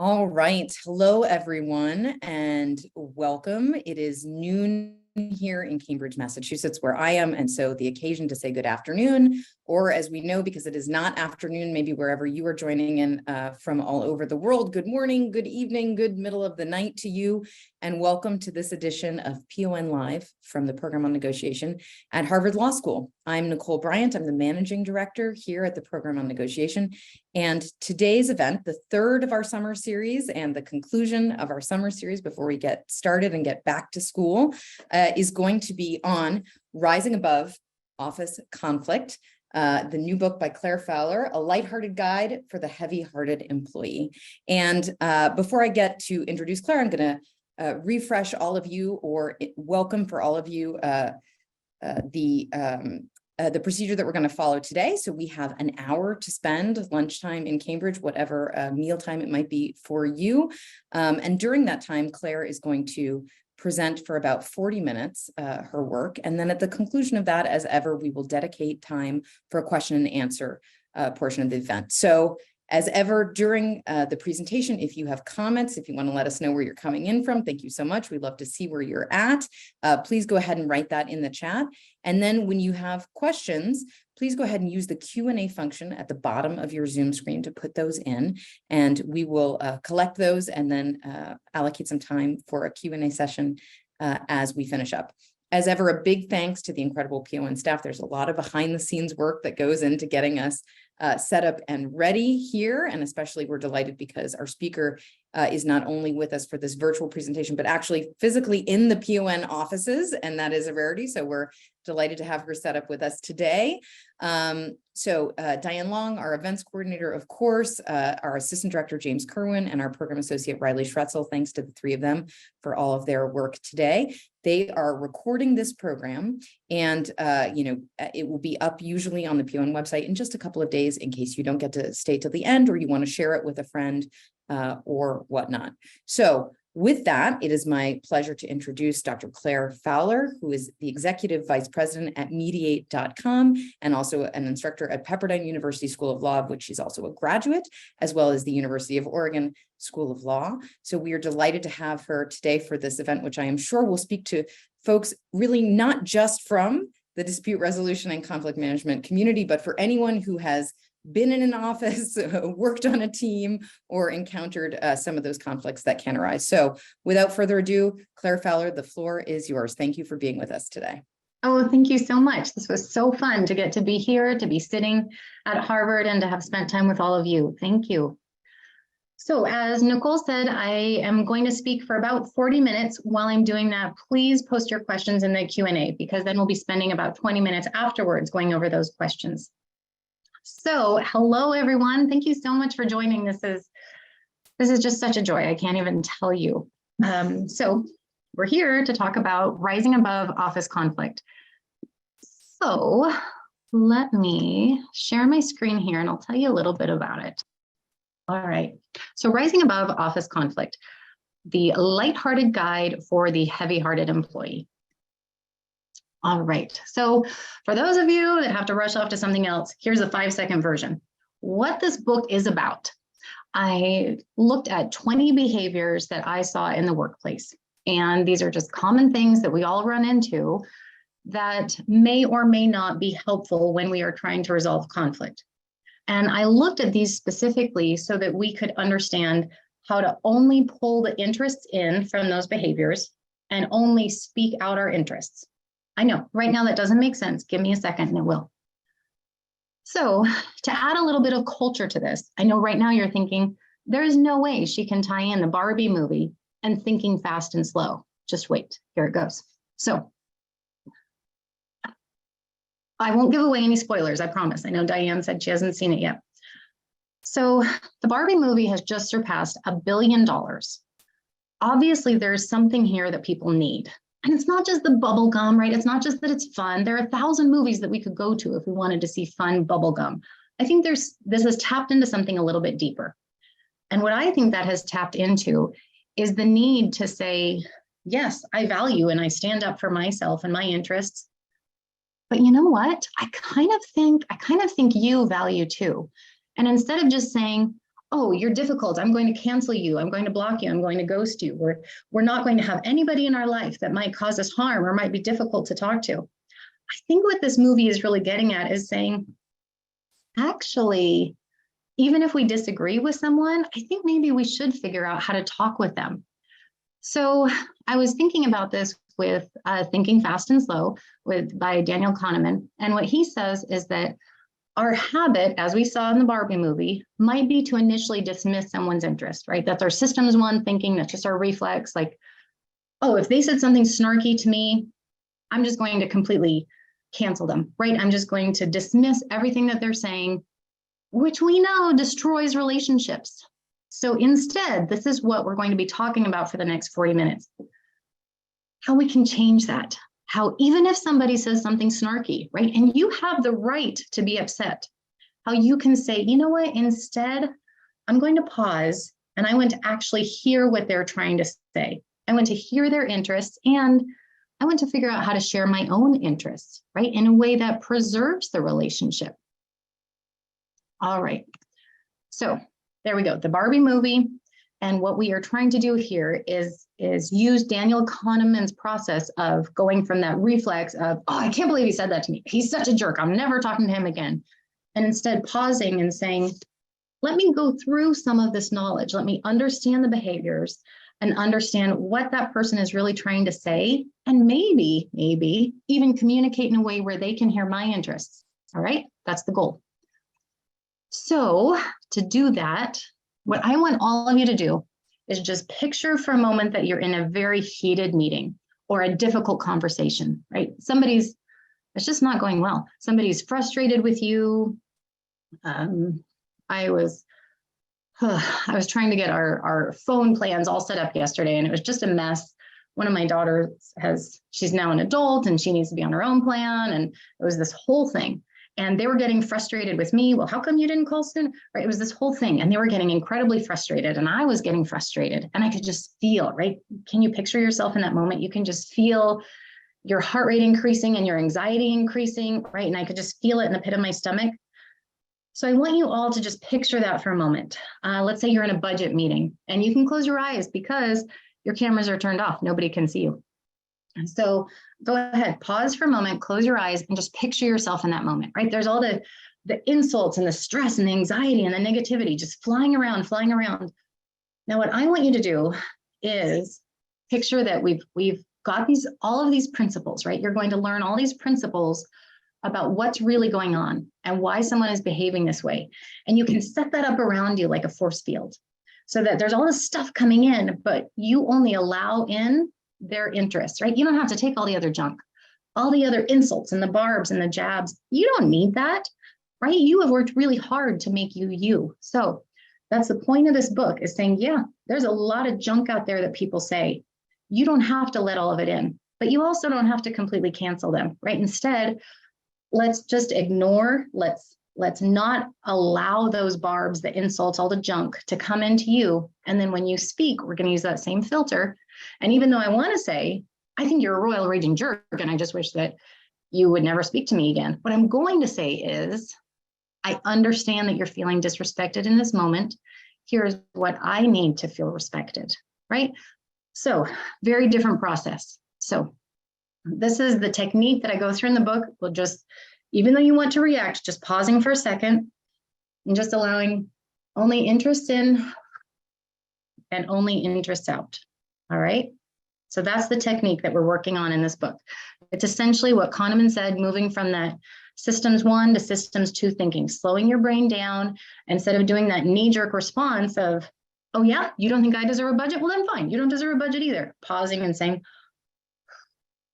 All right. Hello, everyone, and welcome. It is noon here in Cambridge, Massachusetts, where I am. And so the occasion to say good afternoon, or as we know, because it is not afternoon, maybe wherever you are joining in from all over the world, good morning, good evening, good middle of the night to you. And welcome to this edition of PON Live from the Program on Negotiation at Harvard Law School. I'm Nicole Bryant. I'm the managing director here at the Program on Negotiation. And today's event, the third of our summer series and the conclusion of our summer series before we get started and get back to school, is going to be on Rising Above Office Conflict, the new book by Clare Fowler, a lighthearted guide for the heavy-hearted employee. And before I get to introduce Clare, I'm going to refresh all of you, or welcome for all of you, the procedure that we're going to follow today. So we have an hour to spend, lunchtime in Cambridge, whatever mealtime it might be for you. And during that time, Clare is going to present for about 40 minutes her work. And then at the conclusion of that, as ever, we will dedicate time for a question and answer portion of the event. So as ever, during the presentation, if you have comments, if you want to let us know where you're coming in from, thank you so much. We'd love to see where you're at. Please go ahead and write that in the chat. And then when you have questions, please go ahead and use the Q&A function at the bottom of your Zoom screen to put those in. And we will collect those and then allocate some time for a Q&A session as we finish up. As ever, a big thanks to the incredible PON staff. There's a lot of behind the scenes work that goes into getting us set up and ready here. And especially we're delighted because our speaker is not only with us for this virtual presentation, but actually physically in the PON offices. And that is a rarity. So we're delighted to have her set up with us today. So Diane Long, our events coordinator, of course, our assistant director, James Kerwin, and our program associate, Riley Schretzel. Thanks to the three of them for all of their work today. They are recording this program, and it will be up usually on the PON website in just a couple of days in case you don't get to stay till the end or you want to share it with a friend or whatnot. So with that, it is my pleasure to introduce Dr. Clare Fowler, who is the Executive Vice President at Mediate.com and also an instructor at Pepperdine University School of Law, of which she's also a graduate, as well as the University of Oregon School of Law. So we are delighted to have her today for this event, which I am sure will speak to folks really not just from the dispute resolution and conflict management community, but for anyone who has been in an office, worked on a team, or encountered some of those conflicts that can arise. So without further ado, Clare Fowler, the floor is yours. Thank you for being with us today. Oh, thank you so much. This was so fun to get to be here, to be sitting at Harvard, and to have spent time with all of you. Thank you. So as Nicole said, I am going to speak for about 40 minutes. While I'm doing that, please post your questions in the Q&A, because then we'll be spending about 20 minutes afterwards going over those questions. So hello, everyone. Thank you so much for joining. This is just such a joy. I can't even tell you. So we're here to talk about rising above office conflict. So let me share my screen here and I'll tell you a little bit about it. All right. So rising above office conflict, the lighthearted guide for the heavy-hearted employee. All right, so for those of you that have to rush off to something else, here's a 5-second version. What this book is about. I looked at 20 behaviors that I saw in the workplace, and these are just common things that we all run into that may or may not be helpful when we are trying to resolve conflict. And I looked at these specifically so that we could understand how to only pull the interests in from those behaviors and only speak out our interests. I know, right now that doesn't make sense. Give me a second and it will. So to add a little bit of culture to this, I know right now you're thinking, there is no way she can tie in the Barbie movie and Thinking Fast and Slow. Just wait, here it goes. So I won't give away any spoilers, I promise. I know Diane said she hasn't seen it yet. So the Barbie movie has just surpassed $1 billion. Obviously, there's something here that people need. And it's not just the bubble gum, right? It's not just that it's fun. There are 1,000 movies that we could go to if we wanted to see fun bubble gum. I think this has tapped into something a little bit deeper. And what I think that has tapped into is the need to say, yes, I value and I stand up for myself and my interests. But you know what? I kind of think you value too. And instead of just saying, oh, you're difficult. I'm going to cancel you. I'm going to block you. I'm going to ghost you. We're not going to have anybody in our life that might cause us harm or might be difficult to talk to. I think what this movie is really getting at is saying, actually, even if we disagree with someone, I think maybe we should figure out how to talk with them. So I was thinking about this with Thinking Fast and Slow by Daniel Kahneman. And what he says is that our habit, as we saw in the Barbie movie, might be to initially dismiss someone's interest, right? That's our systems one thinking, that's just our reflex. Like, oh, if they said something snarky to me, I'm just going to completely cancel them, right? I'm just going to dismiss everything that they're saying, which we know destroys relationships. So instead, this is what we're going to be talking about for the next 40 minutes. How we can change that. How even if somebody says something snarky, right? And you have the right to be upset. How you can say, you know what, instead, I'm going to pause and I want to actually hear what they're trying to say. I want to hear their interests and I want to figure out how to share my own interests, right? In a way that preserves the relationship. All right. So there we go. The Barbie movie. And what we are trying to do here is use Daniel Kahneman's process of going from that reflex of, oh, I can't believe he said that to me. He's such a jerk. I'm never talking to him again. And instead pausing and saying, let me go through some of this knowledge. Let me understand the behaviors and understand what that person is really trying to say. And maybe even communicate in a way where they can hear my interests. All right, that's the goal. So to do that, what I want all of you to do is just picture for a moment that you're in a very heated meeting or a difficult conversation, right? It's just not going well. Somebody's frustrated with you. I was trying to get our phone plans all set up yesterday and it was just a mess. One of my daughters she's now an adult and she needs to be on her own plan. And it was this whole thing. And they were getting frustrated with me. Well, how come you didn't call soon? Right? It was this whole thing. And they were getting incredibly frustrated. And I was getting frustrated. And I could just feel, right? Can you picture yourself in that moment? You can just feel your heart rate increasing and your anxiety increasing, right? And I could just feel it in the pit of my stomach. So I want you all to just picture that for a moment. Let's say you're in a budget meeting and you can close your eyes because your cameras are turned off. Nobody can see you. And so go ahead, pause for a moment, close your eyes and just picture yourself in that moment, right? There's all the insults and the stress and the anxiety and the negativity just flying around. Now, what I want you to do is picture that we've got all of these principles, right? You're going to learn all these principles about what's really going on and why someone is behaving this way. And you can set that up around you like a force field so that there's all this stuff coming in, but you only allow in their interests, right? You don't have to take all the other junk, all the other insults and the barbs and the jabs. You don't need that, right? You have worked really hard to make you. So that's the point of this book is saying, yeah, there's a lot of junk out there that people say. You don't have to let all of it in, but you also don't have to completely cancel them, right? Instead, let's just ignore, let's not allow those barbs, the insults, all the junk to come into you. And then when you speak, we're going to use that same filter. And even though I want to say, I think you're a royal raging jerk, and I just wish that you would never speak to me again. What I'm going to say is, I understand that you're feeling disrespected in this moment. Here's what I need to feel respected, right? So very different process. So this is the technique that I go through in the book. We'll just, even though you want to react, just pausing for a second and just allowing only interest in and only interest out. All right. So that's the technique that we're working on in this book. It's essentially what Kahneman said, moving from that systems 1 to systems 2 thinking, slowing your brain down instead of doing that knee-jerk response of, oh yeah, you don't think I deserve a budget? Well, then fine. You don't deserve a budget either. Pausing and saying,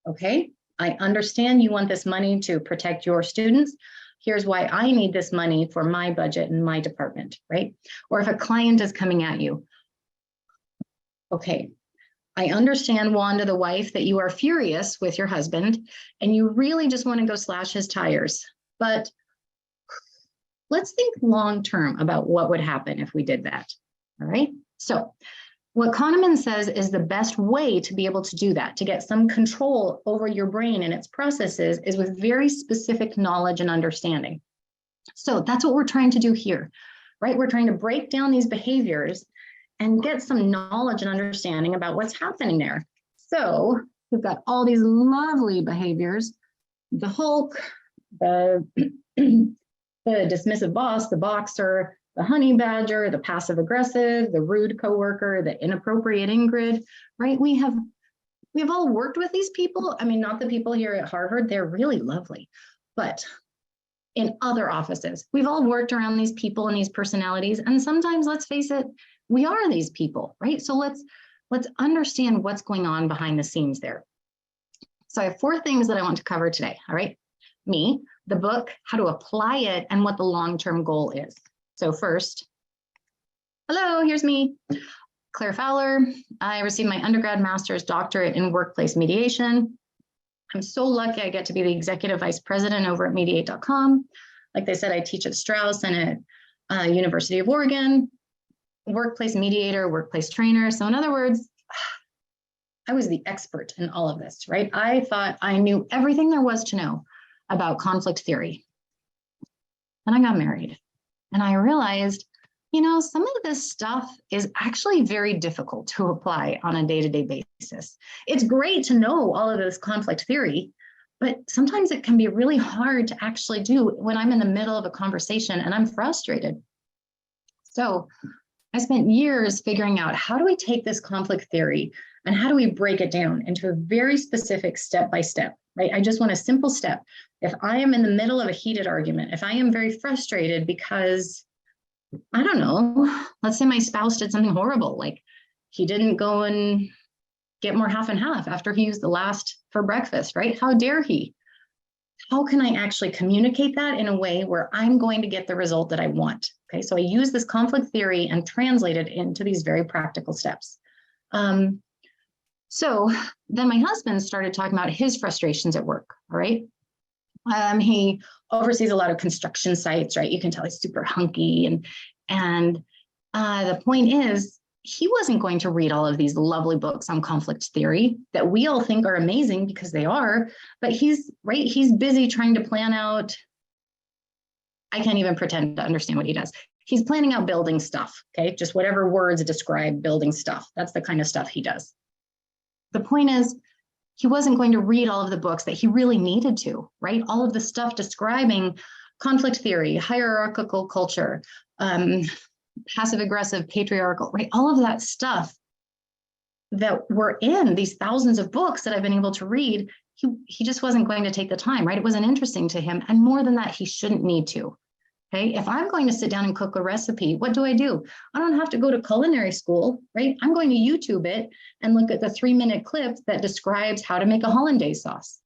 okay, I understand you want this money to protect your students. Here's why I need this money for my budget and my department, right? Or if a client is coming at you, okay, I understand, Wanda, the wife, that you are furious with your husband and you really just want to go slash his tires. But let's think long-term about what would happen if we did that. All right. So what Kahneman says is the best way to be able to do that, to get some control over your brain and its processes, is with very specific knowledge and understanding. So that's what we're trying to do here. right? We're trying to break down these behaviors and get some knowledge and understanding about what's happening there. So we've got all these lovely behaviors, the Hulk, the, the dismissive boss, the boxer, the honey badger, the passive aggressive, the rude coworker, the inappropriate Ingrid, right? We've all worked with these people. I mean, not the people here at Harvard, they're really lovely, but in other offices, we've all worked around these people and these personalities. And sometimes, let's face it, we are these people, right? So let's understand what's going on behind the scenes there. So I have 4 things that I want to cover today, all right? Me, the book, how to apply it, and what the long-term goal is. So first, hello, here's me, Clare Fowler. I received my undergrad, master's, doctorate in workplace mediation. I'm so lucky I get to be the executive vice president over at mediate.com. Like they said, I teach at Strauss and at University of Oregon, workplace mediator, workplace trainer. So in other words, I was the expert in all of this, right? I thought I knew everything there was to know about conflict theory. And I got married and I realized, you know, some of this stuff is actually very difficult to apply on a day-to-day basis. It's great to know all of this conflict theory, but sometimes it can be really hard to actually do when I'm in the middle of a conversation and I'm frustrated. So I spent years figuring out, how do we take this conflict theory and how do we break it down into a very specific step-by-step, right? I just want a simple step. If I am in the middle of a heated argument, if I am very frustrated because, I don't know, let's say my spouse did something horrible, like he didn't go and get more half and half after he used the last for breakfast, right? How dare he? How can I actually communicate that in a way where I'm going to get the result that I want? Okay, so I use this conflict theory and translate it into these very practical steps. So then my husband started talking about his frustrations at work, all right? He oversees a lot of construction sites, right? You can tell he's super hunky. And the point is, he wasn't going to read all of these lovely books on conflict theory that we all think are amazing, because they are, but he's busy trying to plan out, I can't even pretend to understand what he does. He's planning out building stuff, okay? Just whatever words describe building stuff. That's the kind of stuff he does. The point is, he wasn't going to read all of the books that he really needed to, right? All of the stuff describing conflict theory, hierarchical culture, passive aggressive, patriarchal, right? All of that stuff that were in these thousands of books that I've been able to read, he just wasn't going to take the time, right? It wasn't interesting to him. And more than that, he shouldn't need to. Okay, if I'm going to sit down and cook a recipe, what do? I don't have to go to culinary school, right? I'm going to YouTube it and look at the 3-minute clip that describes how to make a hollandaise sauce.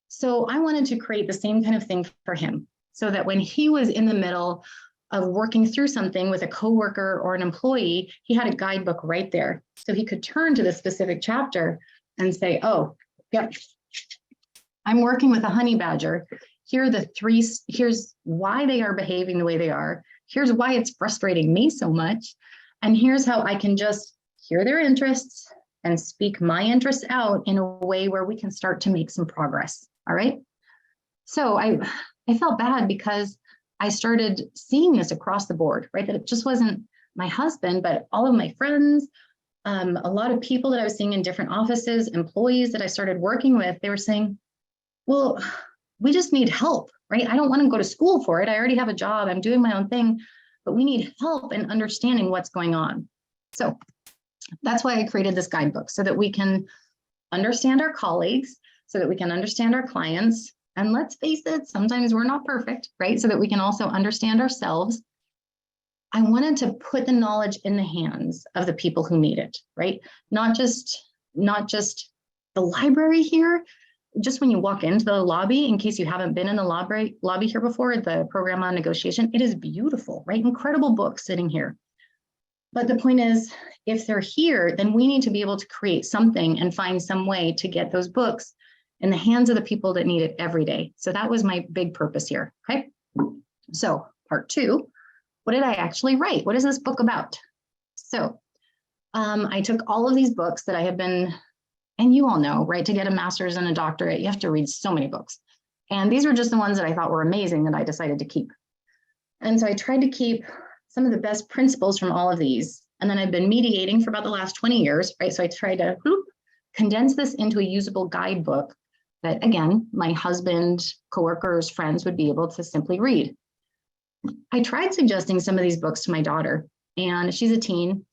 So I wanted to create the same kind of thing for him, so that when he was in the middle of working through something with a coworker or an employee, he had a guidebook right there. So he could turn to the specific chapter and say, oh, yep, I'm working with a honey badger. Here are the 3, here's why they are behaving the way they are. Here's why it's frustrating me so much. And here's how I can just hear their interests and speak my interests out in a way where we can start to make some progress. All right. So I felt bad because I started seeing this across the board, right? That it just wasn't my husband, but all of my friends, a lot of people that I was seeing in different offices, employees that I started working with, they were saying, well, we just need help, right? I don't want to go to school for it. I already have a job. I'm doing my own thing, but we need help in understanding what's going on. So that's why I created this guidebook, so that we can understand our colleagues, so that we can understand our clients. And let's face it, sometimes we're not perfect, right? So that we can also understand ourselves. I wanted to put the knowledge in the hands of the people who need it, right? Not just the library here. Just when you walk into the lobby, in case you haven't been in the lobby here before, the program on negotiation, it is beautiful, right? Incredible books sitting here. But the point is, if they're here, then we need to be able to create something and find some way to get those books in the hands of the people that need it every day. So that was my big purpose here, okay? So part 2, what did I actually write? What is this book about? So I took all of these books that I have been, and you all know, right, to get a master's and a doctorate, you have to read so many books. And these were just the ones that I thought were amazing that I decided to keep. And so I tried to keep some of the best principles from all of these. And then I've been mediating for about the last 20 years, right? So I tried to condense this into a usable guidebook that, again, my husband, coworkers, friends would be able to simply read. I tried suggesting some of these books to my daughter, and she's a teen.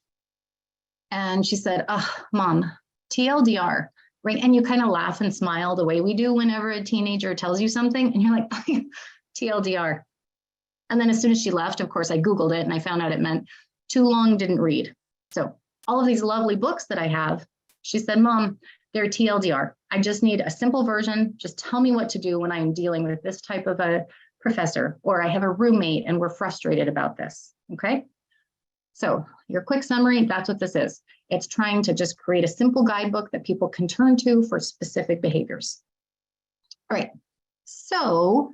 And she said, "Oh, Mom, TLDR," right? And you kind of laugh and smile the way we do whenever a teenager tells you something, and you're like, "Oh, yeah, TLDR." And then as soon as she left, of course, I Googled it and I found out it meant too long, didn't read. So all of these lovely books that I have, she said, "Mom, they're TLDR. I just need a simple version. Just tell me what to do when I'm dealing with this type of a professor, or I have a roommate and we're frustrated about this." Okay. So your quick summary, that's what this is. It's trying to just create a simple guidebook that people can turn to for specific behaviors. All right. So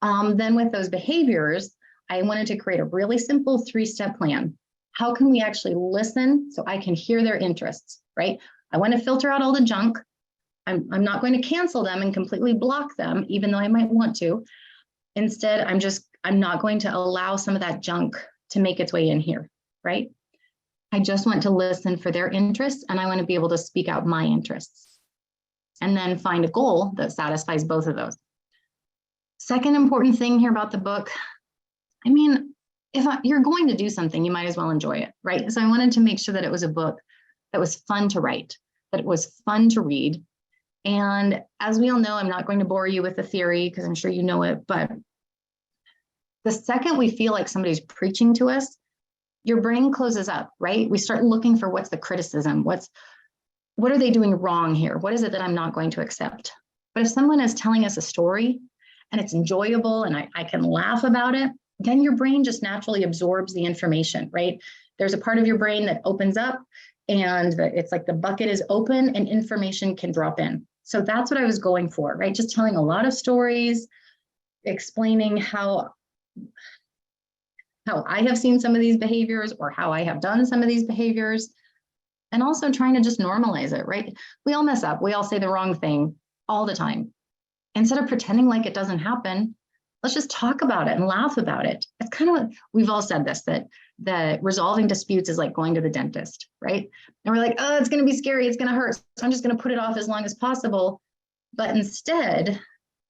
then with those behaviors, I wanted to create a really simple 3-step plan. How can we actually listen so I can hear their interests, right? I want to filter out all the junk. I'm not going to cancel them and completely block them, even though I might want to. Instead, I'm not going to allow some of that junk to make its way in here, right? I just want to listen for their interests, and I want to be able to speak out my interests, and then find a goal that satisfies both of those. Second important thing here about the book, I mean, you're going to do something, you might as well enjoy it, right? So I wanted to make sure that it was a book that was fun to write, that it was fun to read. And as we all know, I'm not going to bore you with the theory because I'm sure you know it, but the second we feel like somebody's preaching to us, your brain closes up, right? We start looking for what's the criticism, what are they doing wrong here? What is it that I'm not going to accept? But if someone is telling us a story and it's enjoyable and I can laugh about it, then your brain just naturally absorbs the information, right? There's a part of your brain that opens up and it's like the bucket is open and information can drop in. So that's what I was going for, right? Just telling a lot of stories, explaining how I have seen some of these behaviors or how I have done some of these behaviors, and also trying to just normalize it, right? We all mess up. We all say the wrong thing all the time. Instead of pretending like it doesn't happen, let's just talk about it and laugh about it. It's kind of what we've all said this, that resolving disputes is like going to the dentist, right? And we're like, oh, it's going to be scary. It's going to hurt. So I'm just going to put it off as long as possible. But instead,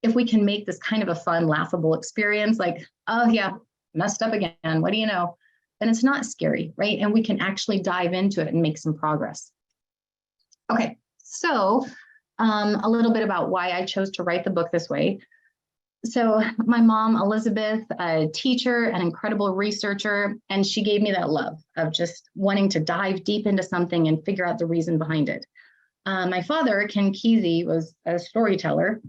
if we can make this kind of a fun, laughable experience, like, oh yeah, messed up again, what do you know? Then it's not scary, right? And we can actually dive into it and make some progress. Okay, so a little bit about why I chose to write the book this way. So my mom, Elizabeth, a teacher, an incredible researcher, and she gave me that love of just wanting to dive deep into something and figure out the reason behind it. My father, Ken Kesey, was a storyteller,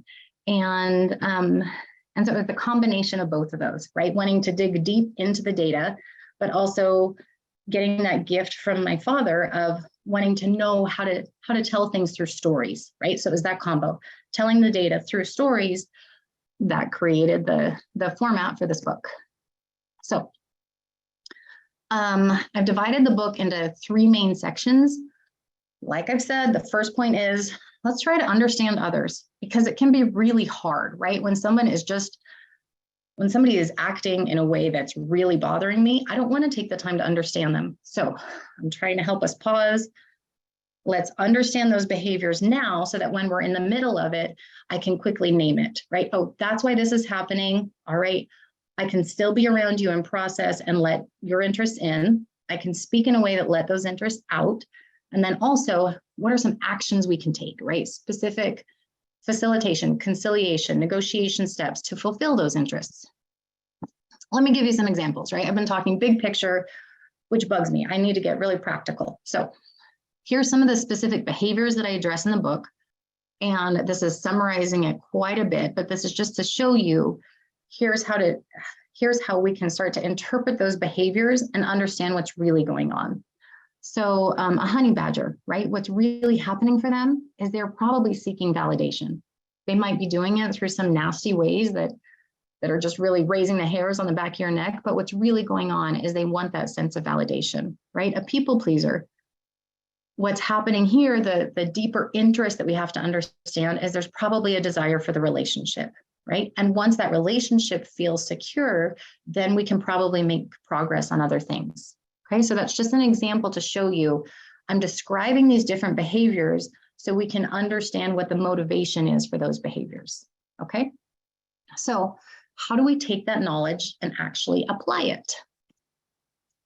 and so it was the combination of both of those, right? Wanting to dig deep into the data, but also getting that gift from my father of wanting to know how to tell things through stories, right? So it was that combo, telling the data through stories, that created the format for this book. So I've divided the book into 3 main sections. Like I've said, the first point is, let's try to understand others, because it can be really hard, right? When somebody is acting in a way that's really bothering me, I don't want to take the time to understand them. So I'm trying to help us pause. Let's understand those behaviors now so that when we're in the middle of it, I can quickly name it, right? Oh, that's why this is happening. All right. I can still be around you and process and let your interests in. I can speak in a way that let those interests out. And then also, what are some actions we can take, right? Specific facilitation, conciliation, negotiation steps to fulfill those interests. Let me give you some examples, right? I've been talking big picture, which bugs me. I need to get really practical. So here's some of the specific behaviors that I address in the book. And this is summarizing it quite a bit, but this is just to show you, here's how we can start to interpret those behaviors and understand what's really going on. So a honey badger, right? What's really happening for them is they're probably seeking validation. They might be doing it through some nasty ways that are just really raising the hairs on the back of your neck. But what's really going on is they want that sense of validation, right? A people pleaser. What's happening here, the deeper interest that we have to understand is there's probably a desire for the relationship. right? And once that relationship feels secure, then we can probably make progress on other things. Okay, so that's just an example to show you. I'm describing these different behaviors so we can understand what the motivation is for those behaviors. Okay, so how do we take that knowledge and actually apply it?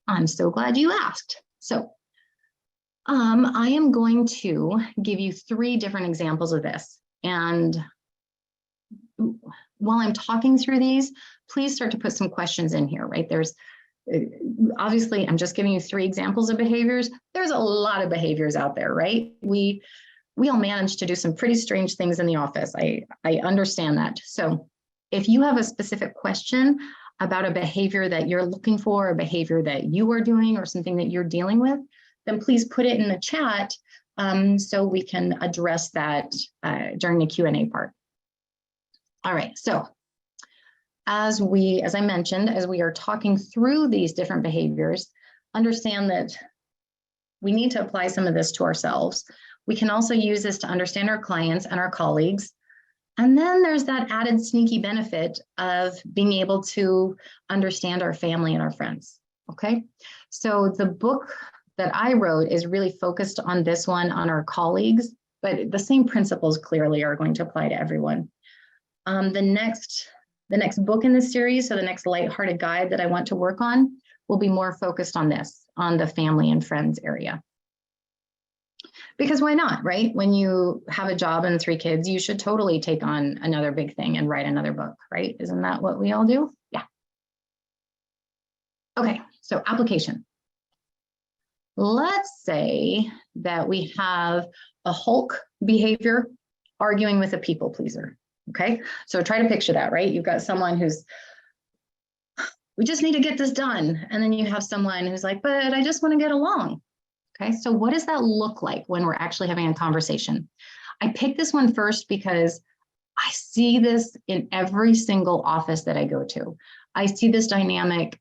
I'm so glad you asked. So I am going to give you 3 different examples of this. And while I'm talking through these, please start to put some questions in here, right? There's obviously, I'm just giving you 3 examples of behaviors. There's a lot of behaviors out there, right? We all manage to do some pretty strange things in the office. I understand that. So if you have a specific question about a behavior that you're looking for, a behavior that you are doing, or something that you're dealing with, then please put it in the chat so we can address that during the Q&A part. All right, so as I mentioned, as we are talking through these different behaviors, understand that we need to apply some of this to ourselves. We can also use this to understand our clients and our colleagues. And then there's that added sneaky benefit of being able to understand our family and our friends, okay? So the book that I wrote is really focused on this one, on our colleagues, but the same principles clearly are going to apply to everyone. The next book in this series, so the next lighthearted guide that I want to work on, will be more focused on this, on the family and friends area. Because why not, right? When you have a job and 3 kids, you should totally take on another big thing and write another book, right? Isn't that what we all do? Yeah. Okay, so application. Let's say that we have a Hulk behavior arguing with a people pleaser. Okay, so try to picture that, right? You've got someone who's, we just need to get this done. And then you have someone who's like, but I just want to get along. Okay, so what does that look like when we're actually having a conversation? I picked this one first because I see this in every single office that I go to. I see this dynamic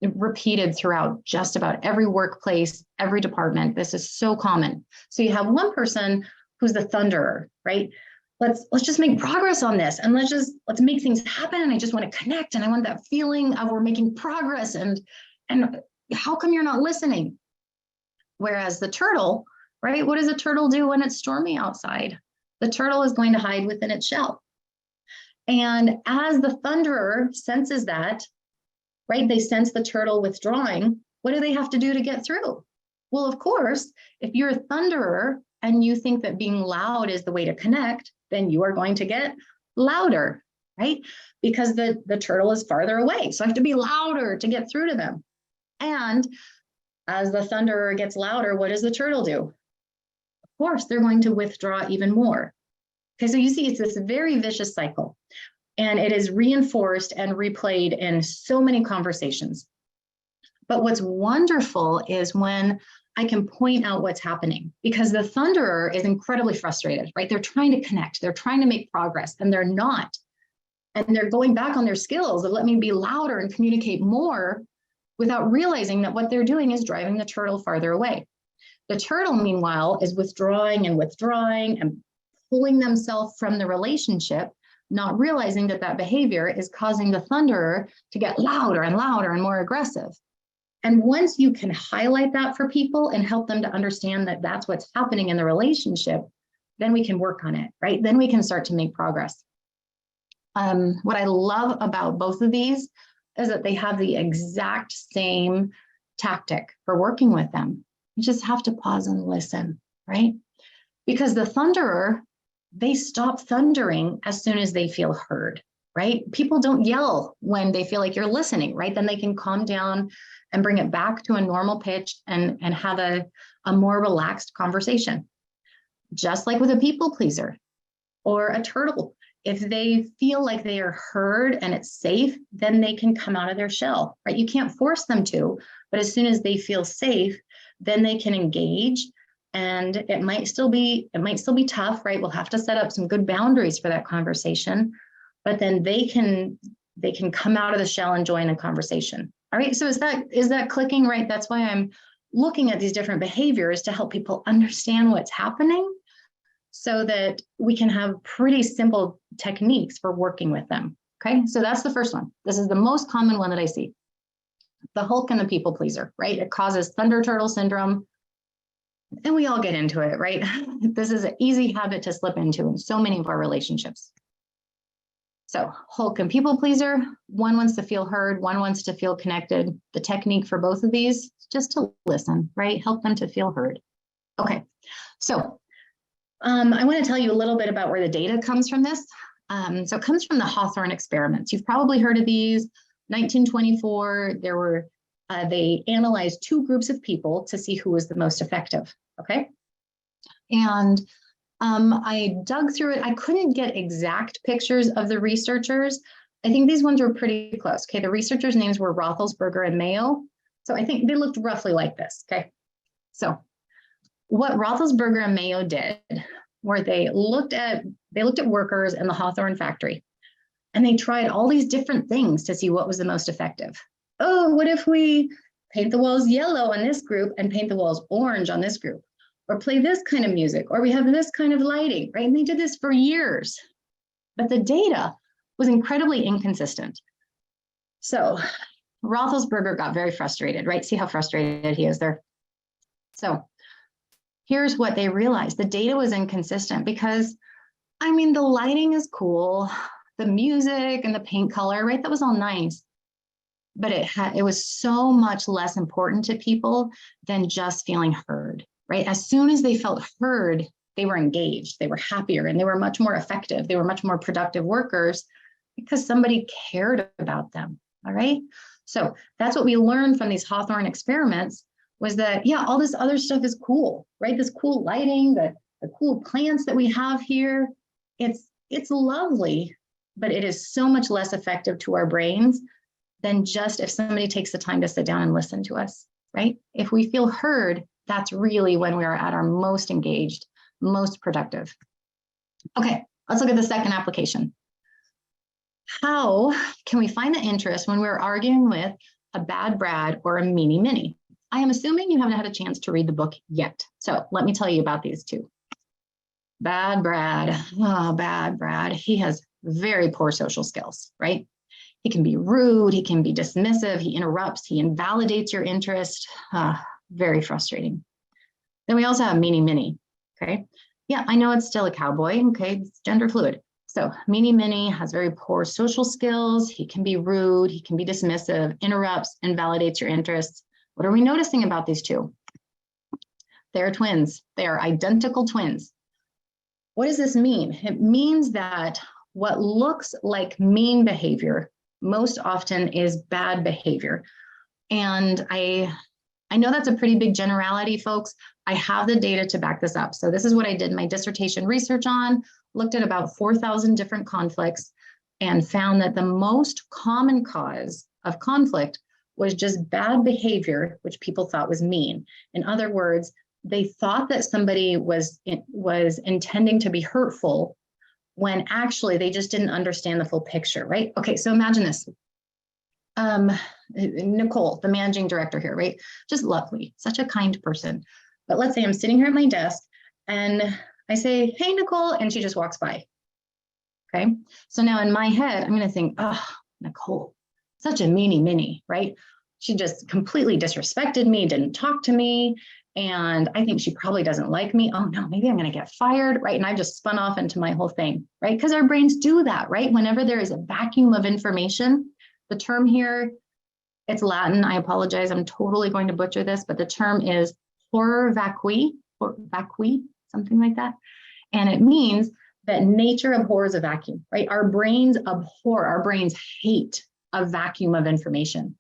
repeated throughout just about every workplace, every department. This is so common. So you have one person who's the thunderer, right? Let's just make progress on this, and let's make things happen. And I just want to connect, and I want that feeling of we're making progress. And how come you're not listening? Whereas the turtle, right? What does a turtle do when it's stormy outside? The turtle is going to hide within its shell. And as the thunderer senses that, right? They sense the turtle withdrawing. What do they have to do to get through? Well, of course, if you're a thunderer and you think that being loud is the way to connect, then you are going to get louder, right? Because the turtle is farther away. So I have to be louder to get through to them. And as the thunderer gets louder, what does the turtle do? Of course, they're going to withdraw even more. Okay, so you see, it's this very vicious cycle. And it is reinforced and replayed in so many conversations. But what's wonderful is when I can point out what's happening, because the thunderer is incredibly frustrated, right? They're trying to connect, they're trying to make progress, and they're not. And they're going back on their skills of let me be louder and communicate more without realizing that what they're doing is driving the turtle farther away. The turtle, meanwhile, is withdrawing and pulling themselves from the relationship, not realizing that that behavior is causing the thunderer to get louder and louder and more aggressive. And once you can highlight that for people and help them to understand that that's what's happening in the relationship, then we can work on it, right? Then we can start to make progress. What I love about both of these is that they have the exact same tactic for working with them. You just have to pause and listen, right? Because the thunderer, they stop thundering as soon as they feel heard, right? People don't yell when they feel like you're listening, right? Then they can calm down and bring it back to a normal pitch and have a more relaxed conversation. Just like with a people pleaser or a turtle. If they feel like they are heard and it's safe, then they can come out of their shell, right? You can't force them to, but as soon as they feel safe, then they can engage. And it might still be tough, right? We'll have to set up some good boundaries for that conversation, but then they can come out of the shell and join a conversation. All right, so is that clicking, right? That's why I'm looking at these different behaviors to help people understand what's happening, so that we can have pretty simple techniques for working with them. Okay, so that's the first one. This is the most common one that I see. The Hulk and the people pleaser, right? It causes thunder turtle syndrome. And we all get into it, right? This is an easy habit to slip into in so many of our relationships. So Hulk and people pleaser, one wants to feel heard, one wants to feel connected. The technique for both of these is just to listen, right? Help them to feel heard. Okay, so I want to tell you a little bit about where the data comes from this. So it comes from the Hawthorne experiments. You've probably heard of these. 1924, they analyzed 2 groups of people to see who was the most effective, okay? And I dug through it. I couldn't get exact pictures of the researchers. I think these ones were pretty close, okay? The researchers' names were Roethlisberger and Mayo. So I think they looked roughly like this, okay? So what Roethlisberger and Mayo did were they looked at workers in the Hawthorne factory, and they tried all these different things to see what was the most effective. Oh, what if we paint the walls yellow on this group and paint the walls orange on this group? Or play this kind of music, or we have this kind of lighting, right? And they did this for years, but the data was incredibly inconsistent. So Roethlisberger got very frustrated, right? See how frustrated he is there. So here's what they realized. The data was inconsistent because, I mean, the lighting is cool, the music and the paint color, right? That was all nice. But it was so much less important to people than just feeling heard, right? As soon as they felt heard, they were engaged, they were happier, and they were much more effective. They were much more productive workers because somebody cared about them, all right? So that's what we learned from these Hawthorne experiments was that, yeah, all this other stuff is cool, right? This cool lighting, the cool plants that we have here, it's lovely, but it is so much less effective to our brains than just if somebody takes the time to sit down and listen to us, right? If we feel heard, that's really when we are at our most engaged, most productive. Okay, let's look at the second application. How can we find the interest when we're arguing with a bad Brad or a meanie Minnie? I am assuming you haven't had a chance to read the book yet. So let me tell you about these two. Bad Brad, oh, bad Brad. He has very poor social skills, right? He can be rude, he can be dismissive, he interrupts, he invalidates your interest. Very frustrating. Then we also have meanie Minnie, okay? Yeah, I know it's still a cowboy, okay? It's gender fluid. So meanie Minnie has very poor social skills. He can be rude, he can be dismissive, interrupts, invalidates your interests. What are we noticing about these two? They're twins. They are identical twins. What does this mean? It means that what looks like mean behavior most often is bad behavior. And I know that's a pretty big generality, folks. I have the data to back this up. So this is what I did my dissertation research on, looked at about 4,000 different conflicts and found that the most common cause of conflict was just bad behavior, which people thought was mean. In other words, they thought that somebody was intending to be hurtful when actually they just didn't understand the full picture, right? Okay, so imagine this. Nicole, the managing director here, right? Just lovely, such a kind person. But let's say I'm sitting here at my desk and I say, hey, Nicole, and she just walks by. Okay, so now in my head, I'm gonna think, oh, Nicole, such a meanie Minnie, right? She just completely disrespected me, didn't talk to me, and I think she probably doesn't like me. Oh no, maybe I'm gonna get fired, right? And I just spun off into my whole thing, right? Because our brains do that, right? Whenever there is a vacuum of information, the term here, it's Latin, I apologize, I'm totally going to butcher this, but the term is horror vacui, or vacui, something like that. And it means that nature abhors a vacuum, right? Our brains abhor, our brains hate a vacuum of information.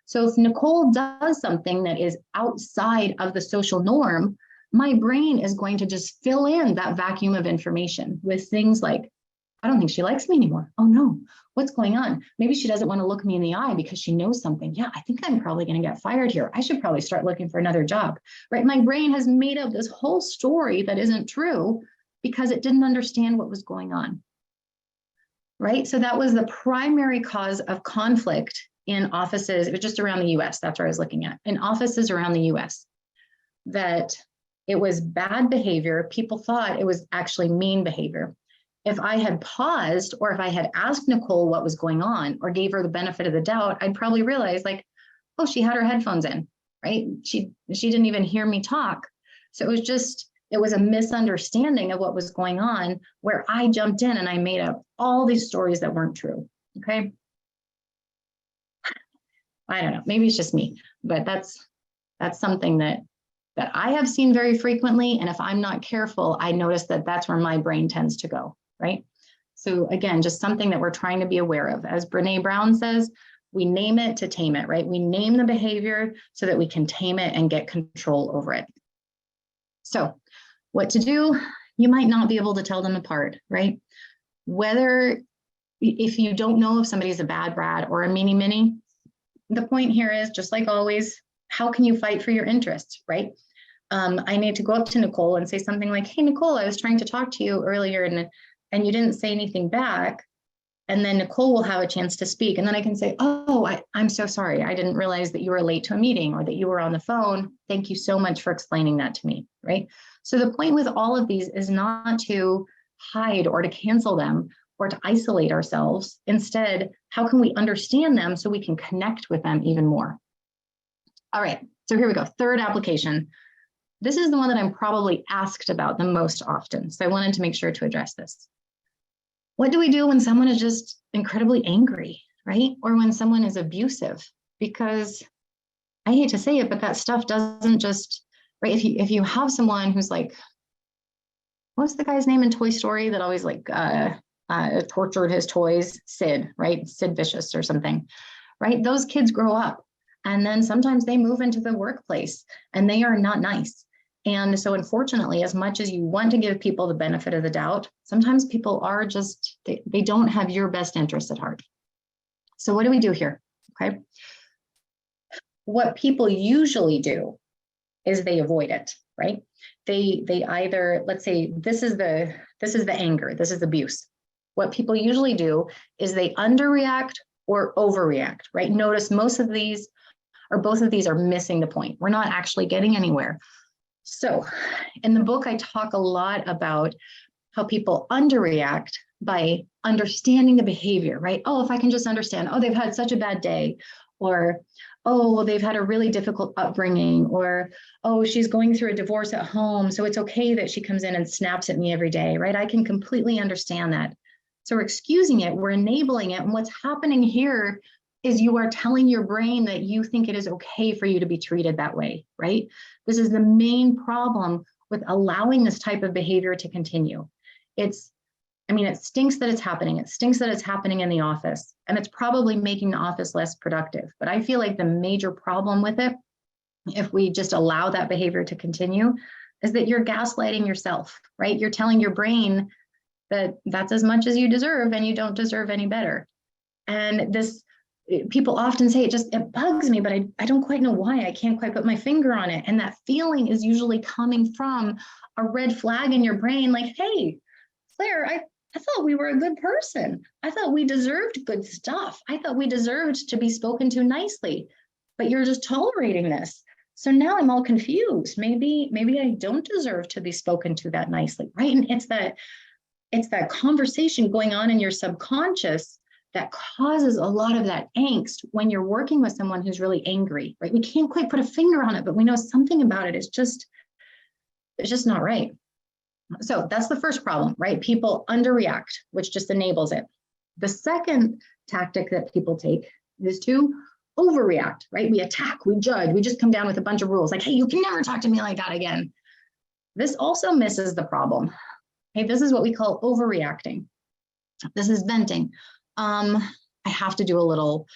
So if Nicole does something that is outside of the social norm, my brain is going to just fill in that vacuum of information with things like, I don't think she likes me anymore. Oh no, what's going on? Maybe she doesn't want to look me in the eye because she knows something. Yeah, I think I'm probably going to get fired here. I should probably start looking for another job, right? My brain has made up this whole story that isn't true because it didn't understand what was going on, right? So that was the primary cause of conflict in offices. It was just around the US. That's where I was looking at. In offices around the US, that it was bad behavior. People thought it was actually mean behavior. If I had paused, or if I had asked Nicole what was going on, or gave her the benefit of the doubt, I'd probably realize, like, oh, she had her headphones in, right? She didn't even hear me talk. So it was a misunderstanding of what was going on, where I jumped in and I made up all these stories that weren't true. Okay. I don't know, maybe it's just me, but that's something that I have seen very frequently. And if I'm not careful, I notice that that's where my brain tends to go, right? So again, just something that we're trying to be aware of. As Brene Brown says, we name it to tame it, right? We name the behavior so that we can tame it and get control over it. So what to do? You might not be able to tell them apart, right? If you don't know if somebody's a bad brat or a meanie mini, the point here is, just like always, how can you fight for your interests, right? I need to go up to Nicole and say something like, hey, Nicole, I was trying to talk to you earlier and you didn't say anything back. And then Nicole will have a chance to speak. And then I can say, oh, I'm so sorry. I didn't realize that you were late to a meeting or that you were on the phone. Thank you so much for explaining that to me, right? So the point with all of these is not to hide or to cancel them or to isolate ourselves. Instead, how can we understand them so we can connect with them even more? All right, so here we go. Third application. This is the one that I'm probably asked about the most often. So I wanted to make sure to address this. What do we do when someone is just incredibly angry, right? Or when someone is abusive? Because I hate to say it, but that stuff doesn't just, right? If you have someone who's like, what's the guy's name in Toy Story that always like tortured his toys? Sid, right? Sid Vicious or something, right? Those kids grow up and then sometimes they move into the workplace and they are not nice. And so unfortunately, as much as you want to give people the benefit of the doubt, sometimes people are just, they don't have your best interest at heart. So what do we do here? Okay. What people usually do is they avoid it, right? They either, let's say this is the anger, this is abuse. What people usually do is they underreact or overreact, right? Notice most of these or both of these are missing the point. We're not actually getting anywhere. So in the book, I talk a lot about how people underreact by understanding the behavior, right? Oh, if I can just understand, oh, they've had such a bad day, or, oh, well, they've had a really difficult upbringing, or, oh, she's going through a divorce at home, so it's okay that she comes in and snaps at me every day, right? I can completely understand that. So we're excusing it, we're enabling it. And what's happening here is you are telling your brain that you think it is okay for you to be treated that way, right? This is the main problem with allowing this type of behavior to continue. It stinks that it's happening. It stinks that it's happening in the office, and it's probably making the office less productive. But I feel like the major problem with it, if we just allow that behavior to continue, is that you're gaslighting yourself, right? You're telling your brain that that's as much as you deserve and you don't deserve any better. And people often say it bugs me, but I don't quite know why. I can't quite put my finger on it. And that feeling is usually coming from a red flag in your brain, like, hey, Claire, I thought we were a good person. I thought we deserved good stuff. I thought we deserved to be spoken to nicely, but you're just tolerating this. So now I'm all confused. Maybe I don't deserve to be spoken to that nicely, right? And it's that conversation going on in your subconscious that causes a lot of that angst when you're working with someone who's really angry, right? We can't quite put a finger on it, but we know something about it is just, it's just not right. So that's the first problem, right? People underreact, which just enables it. The second tactic that people take is to overreact, right? We attack, we judge, we just come down with a bunch of rules like, hey, you can never talk to me like that again. This also misses the problem. Hey, this is what we call overreacting. This is venting. I have to do a little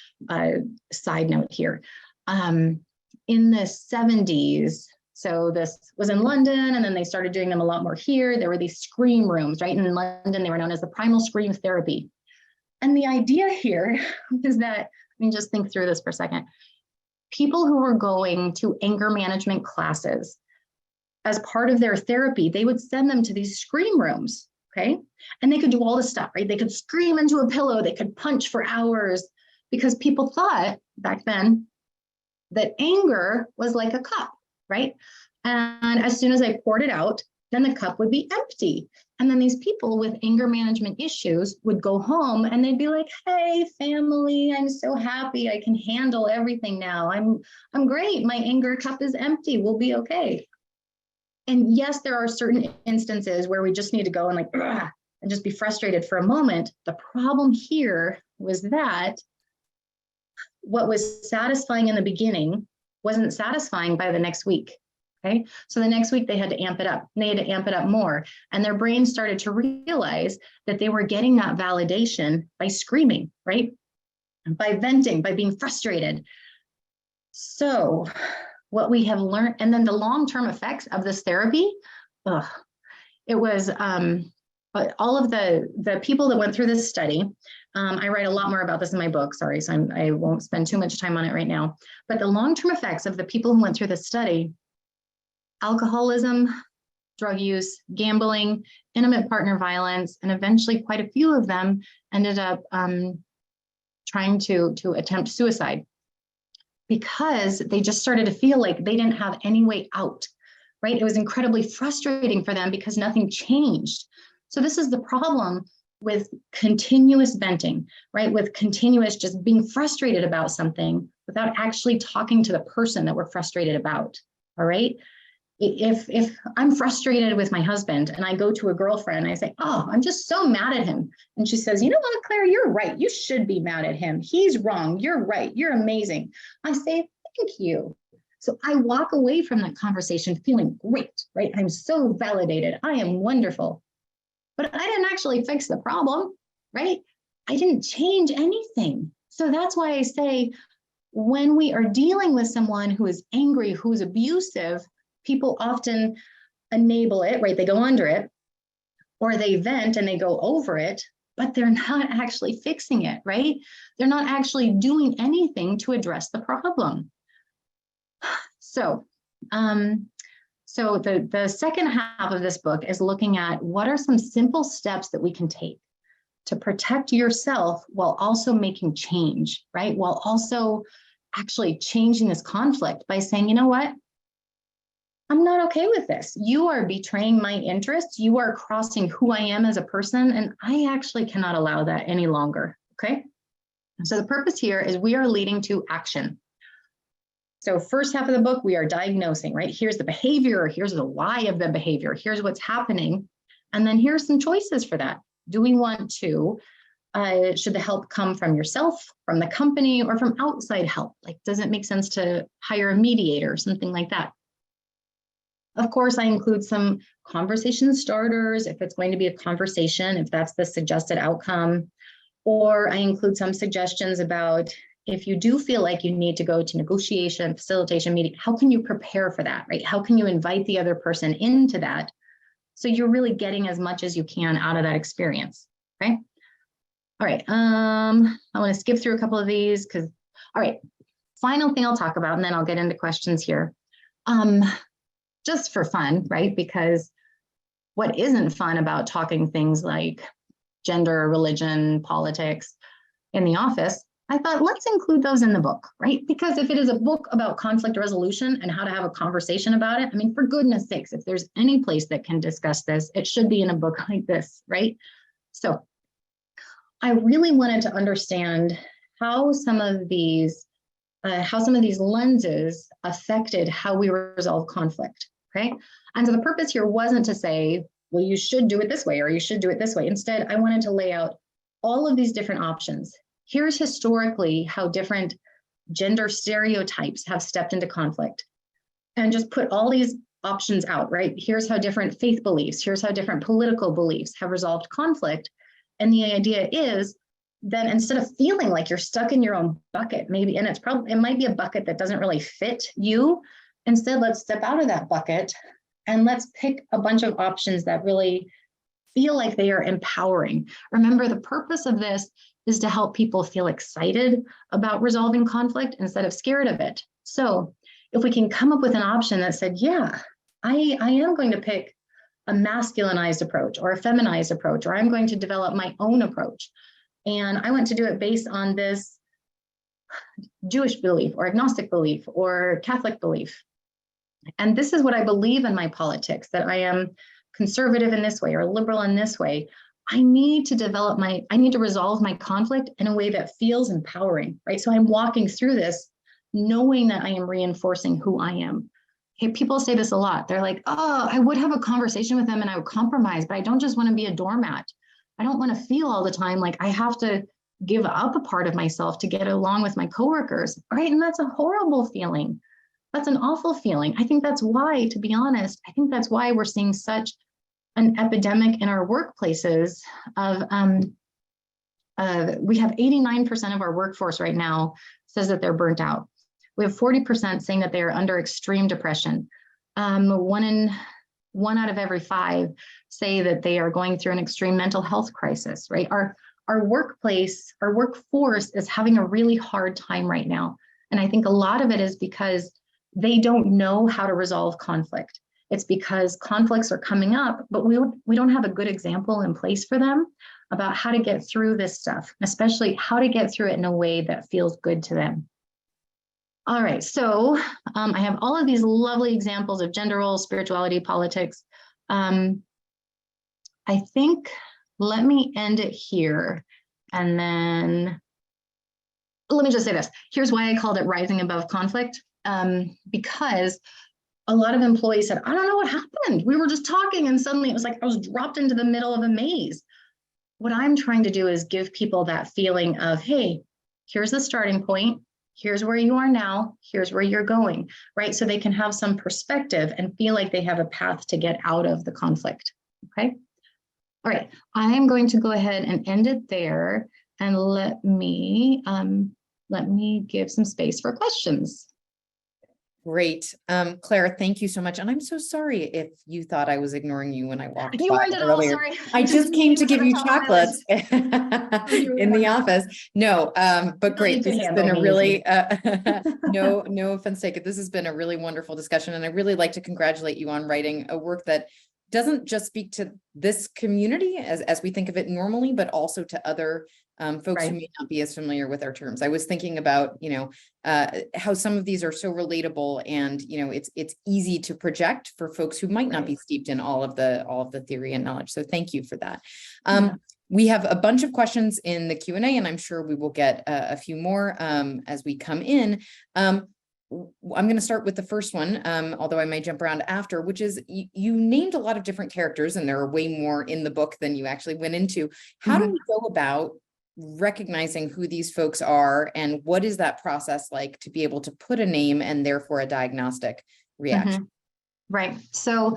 side note here. In the 70s, so this was in London, and then they started doing them a lot more here. There were these scream rooms, right? And in London, they were known as the primal scream therapy. And the idea here is that, just think through this for a second. People who were going to anger management classes, as part of their therapy, they would send them to these scream rooms, okay? And they could do all this stuff, right? They could scream into a pillow, they could punch for hours, because people thought back then that anger was like a cup, right? And as soon as I poured it out, then the cup would be empty. And then these people with anger management issues would go home and they'd be like, hey, family, I'm so happy. I can handle everything now. I'm great. My anger cup is empty. We'll be okay. And yes, there are certain instances where we just need to go and and just be frustrated for a moment. The problem here was that what was satisfying in the beginning wasn't satisfying by the next week. Okay, so the next week they had to amp it up. They had to amp it up more. And their brain started to realize that they were getting that validation by screaming, right? By venting, by being frustrated. So what we have learned, and then the long-term effects of this therapy, it was all of the people that went through this study. I write a lot more about this in my book, sorry, so I won't spend too much time on it right now. But the long-term effects of the people who went through this study: alcoholism, drug use, gambling, intimate partner violence, and eventually quite a few of them ended up trying to attempt suicide because they just started to feel like they didn't have any way out, right? It was incredibly frustrating for them because nothing changed. So this is the problem with continuous venting, right? With continuous just being frustrated about something without actually talking to the person that we're frustrated about, all right? If I'm frustrated with my husband and I go to a girlfriend and I say, oh, I'm just so mad at him. And she says, you know what, Claire, you're right. You should be mad at him. He's wrong. You're right. You're amazing. I say, thank you. So I walk away from that conversation feeling great, right? I'm so validated. I am wonderful. But I didn't actually fix the problem, right? I didn't change anything. So that's why I say, when we are dealing with someone who is angry, who's abusive, people often enable it, right? They go under it, or they vent and they go over it, but they're not actually fixing it, right? They're not actually doing anything to address the problem. So the second half of this book is looking at what are some simple steps that we can take to protect yourself while also making change, right? While also actually changing this conflict by saying, you know what? I'm not okay with this. You are betraying my interests. You are crossing who I am as a person, and I actually cannot allow that any longer, okay? So the purpose here is we are leading to action. So first half of the book, we are diagnosing, right? Here's the behavior, here's the why of the behavior, here's what's happening, and then here's some choices for that. Do we want to, should the help come from yourself, from the company, or from outside help? Like, does it make sense to hire a mediator, something like that? Of course, I include some conversation starters, if it's going to be a conversation, if that's the suggested outcome, or I include some suggestions about if you do feel like you need to go to negotiation, facilitation, meeting, how can you prepare for that, right? How can you invite the other person into that so you're really getting as much as you can out of that experience, okay? All right, I want to skip through a couple of these because, all right, final thing I'll talk about, and then I'll get into questions here. Just for fun, right? Because what isn't fun about talking things like gender, religion, politics in the office, I thought let's include those in the book, right? Because if it is a book about conflict resolution and how to have a conversation about it, I mean, for goodness sakes, if there's any place that can discuss this, it should be in a book like this, right? So I really wanted to understand how some of these lenses affected how we resolve conflict. Okay. And so the purpose here wasn't to say, well, you should do it this way, or you should do it this way. Instead, I wanted to lay out all of these different options. Here's historically how different gender stereotypes have stepped into conflict, and just put all these options out, right? Here's how different faith beliefs, here's how different political beliefs have resolved conflict. And the idea is then instead of feeling like you're stuck in your own bucket, maybe, and it might be a bucket that doesn't really fit you. Instead, let's step out of that bucket and let's pick a bunch of options that really feel like they are empowering. Remember, the purpose of this is to help people feel excited about resolving conflict instead of scared of it. So if we can come up with an option that said, yeah, I am going to pick a masculinized approach or a feminized approach, or I'm going to develop my own approach. And I want to do it based on this Jewish belief or agnostic belief or Catholic belief. And this is what I believe in my politics, that I am conservative in this way or liberal in this way. I need to resolve my conflict in a way that feels empowering, right? So I'm walking through this knowing that I am reinforcing who I am. Hey, people say this a lot. They're like, oh, I would have a conversation with them and I would compromise, but I don't just want to be a doormat. I don't want to feel all the time like I have to give up a part of myself to get along with my coworkers, right? And that's a horrible feeling. That's an awful feeling. I think that's why, to be honest, I think that's why we're seeing such an epidemic in our workplaces of, we have 89% of our workforce right now says that they're burnt out. We have 40% saying that they are under extreme depression. One out of every 5 say that they are going through an extreme mental health crisis, right? Our workforce is having a really hard time right now. And I think a lot of it is because they don't know how to resolve conflict. It's because conflicts are coming up, but we don't have a good example in place for them about how to get through this stuff, especially how to get through it in a way that feels good to them. All right, so I have all of these lovely examples of gender roles, spirituality, politics. I think, let me end it here. And then let me just say this. Here's why I called it Rising Above Conflict. Because a lot of employees said, I don't know what happened. We were just talking and suddenly it was like I was dropped into the middle of a maze. What I'm trying to do is give people that feeling of, hey, here's the starting point. Here's where you are now. Here's where you're going, right? So they can have some perspective and feel like they have a path to get out of the conflict, okay? All right, I'm going to go ahead and end it there and let me give some space for questions. Great. Claire, thank you so much. And I'm so sorry if you thought I was ignoring you when I walked You by weren't at all, earlier. sorry. I just came to give you chocolates You in the were- office. No, but great. You This can has been a handle me really, easily. no offense taken. This has been a really wonderful discussion. And I really like to congratulate you on writing a work that doesn't just speak to this community as we think of it normally, but also to other folks who may not be as familiar with our terms. I was thinking about, how some of these are so relatable and, it's easy to project for folks who might not be steeped in all of the theory and knowledge. So thank you for that. We have a bunch of questions in the Q&A, and I'm sure we will get a few more as we come in. I'm going to start with the first one, although I may jump around after, which is you named a lot of different characters, and there are way more in the book than you actually went into. How do we go about recognizing who these folks are, and what is that process like to be able to put a name and therefore a diagnostic reaction? Right. So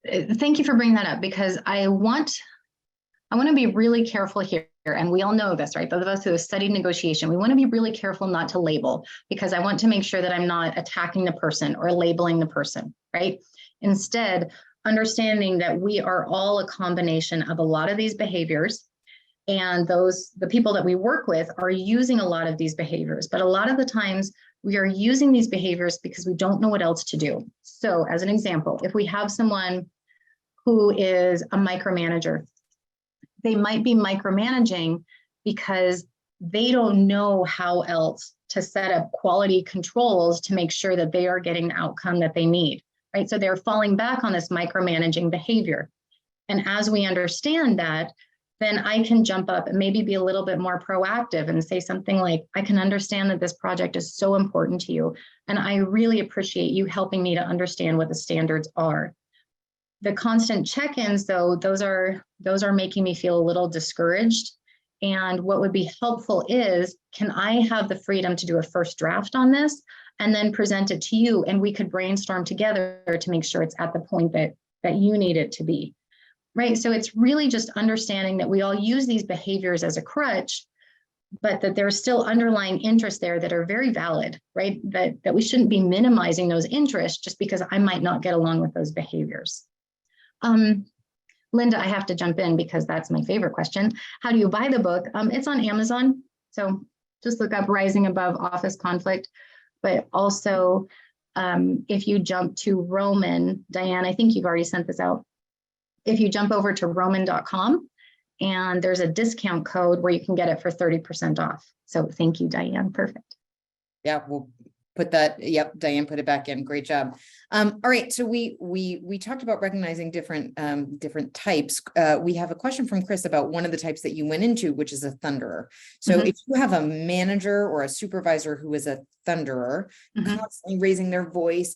thank you for bringing that up, because I want to be really careful here. And we all know this, right? Those of us who have studied negotiation, we want to be really careful not to label, because I want to make sure that I'm not attacking the person or labeling the person, right? Instead, understanding that we are all a combination of a lot of these behaviors, and the people that we work with are using a lot of these behaviors. But a lot of the times we are using these behaviors because we don't know what else to do. So as an example, if we have someone who is a micromanager, they might be micromanaging because they don't know how else to set up quality controls to make sure that they are getting the outcome that they need, right? So they're falling back on this micromanaging behavior. And as we understand that, then I can jump up and maybe be a little bit more proactive and say something like, I can understand that this project is so important to you, and I really appreciate you helping me to understand what the standards are. The constant check-ins, though, those are making me feel a little discouraged. And what would be helpful is, can I have the freedom to do a first draft on this and then present it to you, and we could brainstorm together to make sure it's at the point that you need it to be, right? So it's really just understanding that we all use these behaviors as a crutch, but that there's still underlying interests there that are very valid, right? That we shouldn't be minimizing those interests just because I might not get along with those behaviors. Linda, I have to jump in because that's my favorite question. How do you buy the book? It's on Amazon. So just look up Rising Above Office Conflict. But also, if you jump to Roman, Diane, I think you've already sent this out. If you jump over to roman.com, and there's a discount code where you can get it for 30% off. So thank you, Diane. Perfect. Yeah, we'll Put that, yep, Diane put it back in. Great job. All right, so we talked about recognizing different types. We have a question from Chris about one of the types that you went into, which is a thunderer. So if you have a manager or a supervisor who is a thunderer, constantly raising their voice,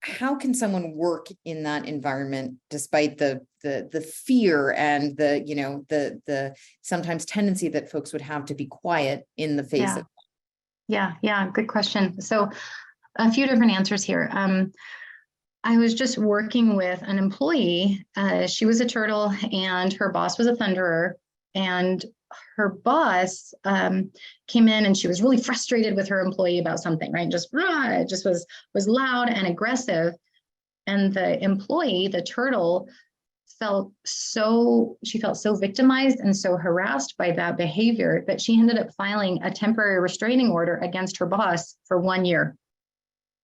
how can someone work in that environment despite the fear and the sometimes tendency that folks would have to be quiet in the face of? Yeah, good question. So a few different answers here. I was just working with an employee. She was a turtle and her boss was a thunderer. And her boss came in and she was really frustrated with her employee about something, right? Just was loud and aggressive. And the employee, the turtle, felt so victimized and so harassed by that behavior that she ended up filing a temporary restraining order against her boss for 1 year.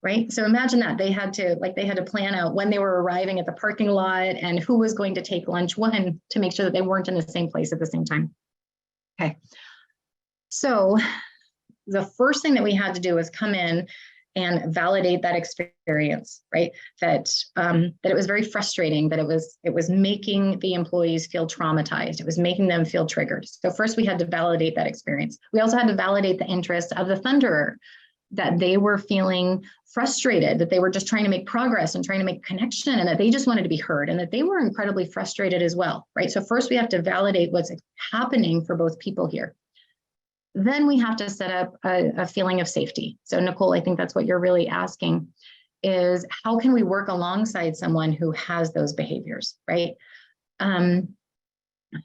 Right. So imagine that they had to plan out when they were arriving at the parking lot and who was going to take lunch when, to make sure that they weren't in the same place at the same time. Okay. So the first thing that we had to do was come in and validate that experience, right? That it was very frustrating, that it was making the employees feel traumatized. It was making them feel triggered. So first we had to validate that experience. We also had to validate the interest of the thunderer, that they were feeling frustrated, that they were just trying to make progress and trying to make connection, and that they just wanted to be heard, and that they were incredibly frustrated as well, right? So first we have to validate what's happening for both people here. Then we have to set up a feeling of safety. So Nicole, I think that's what you're really asking, is how can we work alongside someone who has those behaviors, right?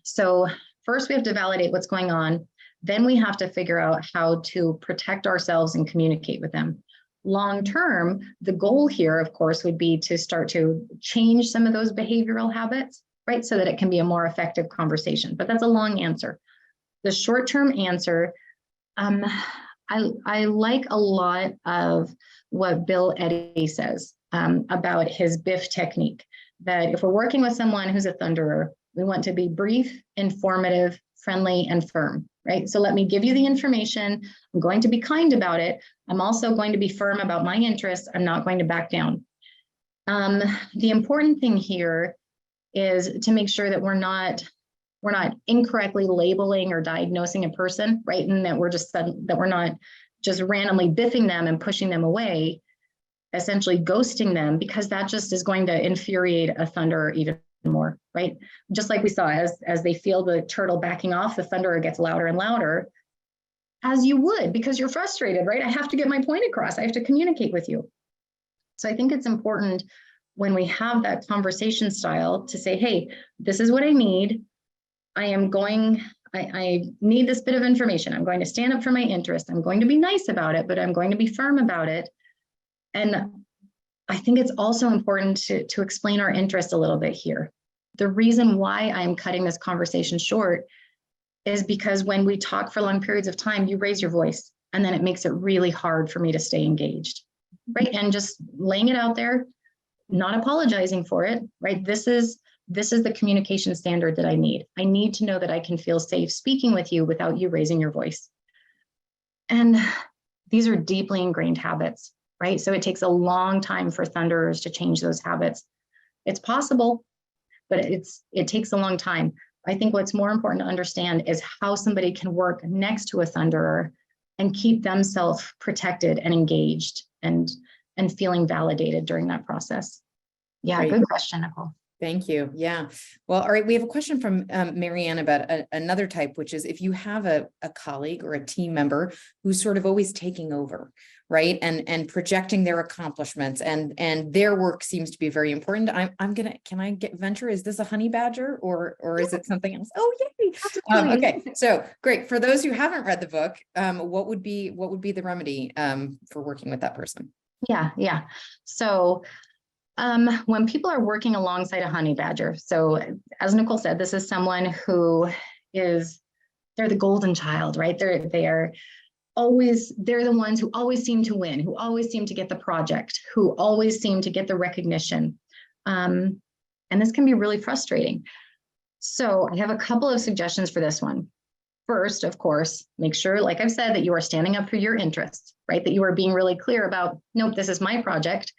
So first we have to validate what's going on. Then we have to figure out how to protect ourselves and communicate with them. Long term, the goal here, of course, would be to start to change some of those behavioral habits, right? So that it can be a more effective conversation. But that's a long answer. The short-term answer, I like a lot of what Bill Eddy says about his BIF technique, that if we're working with someone who's a thunderer, we want to be brief, informative, friendly, and firm, right? So let me give you the information. I'm going to be kind about it. I'm also going to be firm about my interests. I'm not going to back down. The important thing here is to make sure that we're not incorrectly labeling or diagnosing a person, right? And that we're not just randomly biffing them and pushing them away, essentially ghosting them, because that just is going to infuriate a thunderer even more, right? Just like we saw, as they feel the turtle backing off, the thunderer gets louder and louder, as you would, because you're frustrated, right? I have to get my point across. I have to communicate with you. So I think it's important when we have that conversation style to say, hey, this is what I need. I need this bit of information. I'm going to stand up for my interest. I'm going to be nice about it, but I'm going to be firm about it. And I think it's also important to explain our interest a little bit here. The reason why I'm cutting this conversation short is because when we talk for long periods of time, you raise your voice, and then it makes it really hard for me to stay engaged, right? And just laying it out there, not apologizing for it, right? This is the communication standard that I need. I need to know that I can feel safe speaking with you without you raising your voice. And these are deeply ingrained habits, right? So it takes a long time for thunderers to change those habits. It's possible, but it takes a long time. I think what's more important to understand is how somebody can work next to a thunderer and keep themselves protected and engaged and feeling validated during that process. Yeah, Great. Good question, Nicole. Thank you. Yeah. Well, all right. We have a question from Marianne about another type, which is if you have a colleague or a team member who's sort of always taking over, right? And projecting their accomplishments and their work seems to be very important. Can I venture? Is this a honey badger or is it something else? Oh, yay. Okay. So great. For those who haven't read the book, what would be the remedy for working with that person? Yeah. So when people are working alongside a honey badger, so as Nicole said, this is someone who they're the golden child, right? They're the ones who always seem to win, who always seem to get the project, who always seem to get the recognition. And this can be really frustrating. So I have a couple of suggestions for this one. first, of course, make sure, like I've said, that you are standing up for your interests, right? That you are being really clear about, nope, this is my project.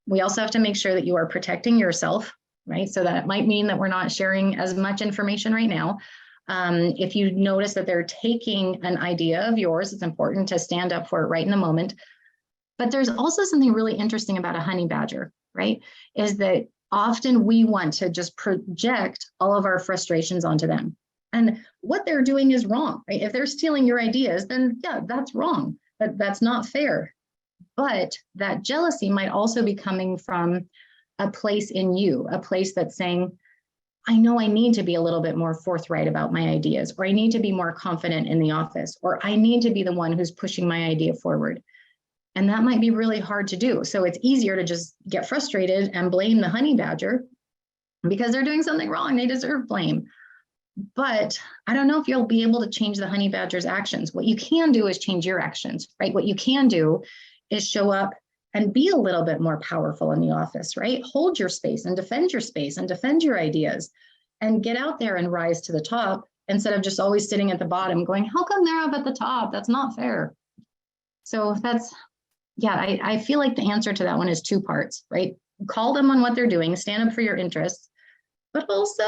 We also have to make sure that you are protecting yourself, right? So that might mean that we're not sharing as much information right now. If you notice that they're taking an idea of yours, it's important to stand up for it right in the moment. But there's also something really interesting about a honey badger, right? Is that often we want to just project all of our frustrations onto them. And what they're doing is wrong, right? If they're stealing your ideas, then yeah, that's wrong. That's not fair. But that jealousy might also be coming from a place in you, a place that's saying, I know I need to be a little bit more forthright about my ideas, or I need to be more confident in the office, or I need to be the one who's pushing my idea forward. And that might be really hard to do. So it's easier to just get frustrated and blame the honey badger because they're doing something wrong. They deserve blame. But I don't know if you'll be able to change the honey badger's actions. What you can do is change your actions, right? What you can do is show up and be a little bit more powerful in the office, right? Hold your space and defend your ideas and get out there and rise to the top instead of just always sitting at the bottom going, how come they're up at the top? That's not fair. So that's, yeah, I feel like the answer to that one is two parts, right? Call them on what they're doing, stand up for your interests, but also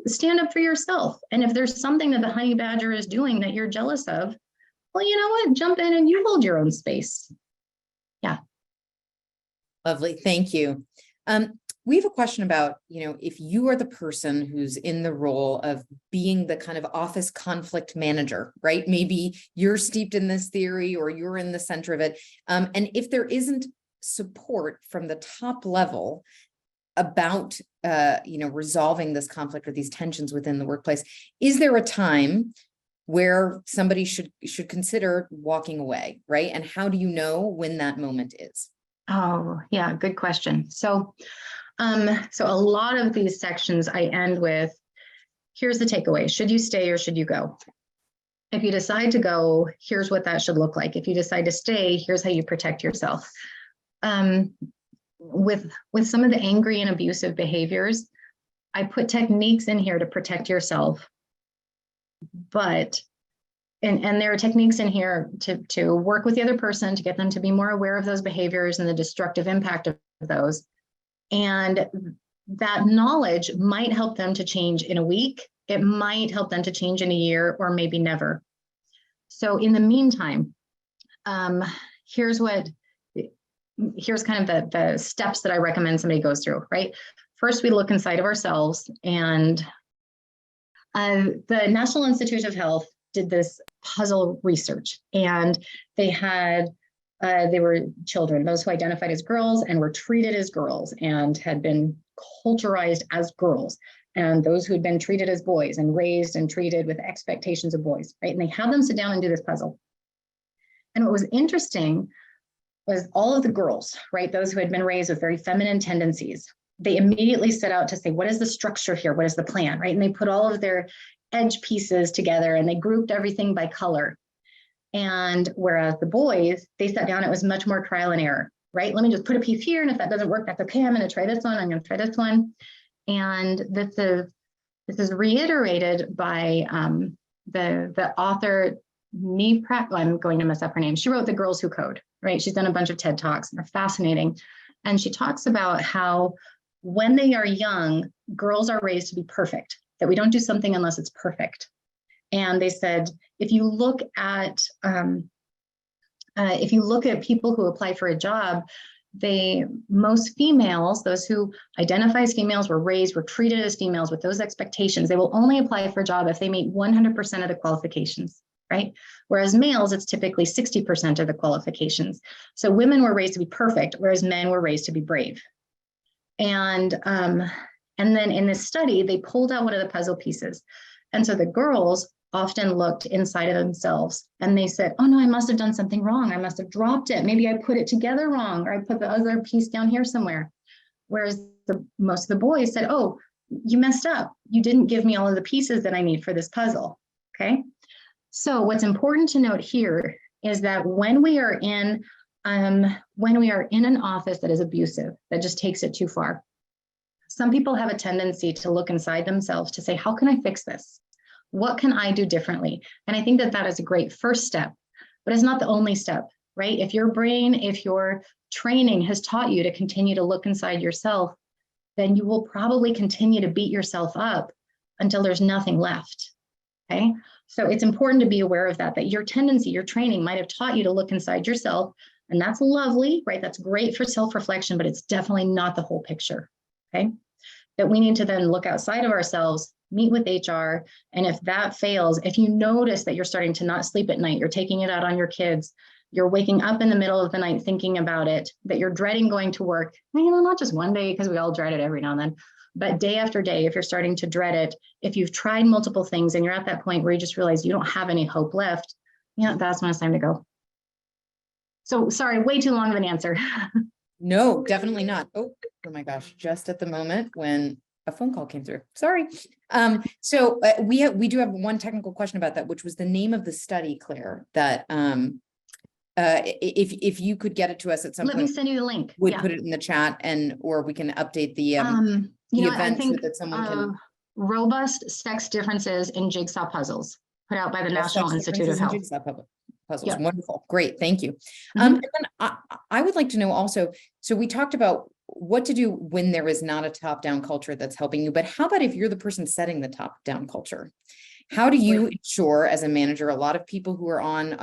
stand up for yourself. And if there's something that the honey badger is doing that you're jealous of, well, you know what? Jump in and you hold your own space. Yeah. Lovely. Thank you. We have a question about, if you are the person who's in the role of being the kind of office conflict manager, right? Maybe you're steeped in this theory or you're in the center of it. And if there isn't support from the top level about, resolving this conflict or these tensions within the workplace, is there a time where somebody should consider walking away, right? And how do you know when that moment is? Oh, yeah, good question. So a lot of these sections I end with, here's the takeaway. Should you stay or should you go? If you decide to go, here's what that should look like. If you decide to stay, here's how you protect yourself. With some of the angry and abusive behaviors, I put techniques in here to protect yourself. But, and there are techniques in here to work with the other person, to get them to be more aware of those behaviors and the destructive impact of those. And that knowledge might help them to change in a week. It might help them to change in a year or maybe never. So in the meantime, here's kind of the steps that I recommend somebody goes through, right? First, we look inside of ourselves, and the National Institute of Health did this puzzle research, and they were children, those who identified as girls and were treated as girls and had been culturized as girls, and those who had been treated as boys and raised and treated with expectations of boys, right? And they had them sit down and do this puzzle. And what was interesting was all of the girls, right? Those who had been raised with very feminine tendencies, they immediately set out to say, what is the structure here? What is the plan, right? And they put all of their edge pieces together and they grouped everything by color. And whereas the boys, they sat down, it was much more trial and error, right? Let me just put a piece here, and if that doesn't work, that's okay. I'm going to try this one. I'm going to try this one. And this is reiterated by the author, I'm going to mess up her name. She wrote The Girls Who Code, right? She's done a bunch of TED Talks, and they're fascinating. And she talks about how when they are young, girls are raised to be perfect, that we don't do something unless it's perfect. And they said, if you look at people who apply for a job, most females, those who identify as females, were treated as females with those expectations. They will only apply for a job if they meet 100% of the qualifications, right? Whereas males, it's typically 60% of the qualifications. So women were raised to be perfect, whereas men were raised to be brave. And then in this study, they pulled out one of the puzzle pieces. And so the girls often looked inside of themselves and they said, oh no, I must have done something wrong. I must have dropped it. Maybe I put it together wrong, or I put the other piece down here somewhere. Whereas most of the boys said, oh, you messed up. You didn't give me all of the pieces that I need for this puzzle, okay? So what's important to note here is that when we are in an office that is abusive, that just takes it too far, some people have a tendency to look inside themselves to say, how can I fix this? What can I do differently? And I think that that is a great first step, but it's not the only step, right? If your brain, if your training has taught you to continue to look inside yourself, then you will probably continue to beat yourself up until there's nothing left, okay? So it's important to be aware of that your tendency, your training might have taught you to look inside yourself, and that's lovely, right? That's great for self-reflection, but it's definitely not the whole picture, okay? That we need to then look outside of ourselves, meet with HR, and if that fails, if you notice that you're starting to not sleep at night, you're taking it out on your kids, you're waking up in the middle of the night thinking about it, that you're dreading going to work, not just one day, because we all dread it every now and then, but day after day, if you're starting to dread it, if you've tried multiple things and you're at that point where you just realize you don't have any hope left, that's when it's time to go. So sorry, way too long of an answer. No, definitely not. Oh my gosh, just at the moment when a phone call came through. Sorry. So we do have one technical question about that, which was the name of the study, Claire, that if you could get it to us at some point. Let me send you the link. We'd put it in the chat, or we can update the event so that someone can. Robust sex differences in jigsaw puzzles, put out by the National Institute of Health. Puzzles. Yep. Wonderful. Great. Thank you. And then I would like to know also, so we talked about what to do when there is not a top-down culture that's helping you, but how about if you're the person setting the top-down culture? How do you ensure as a manager, a lot of people who are on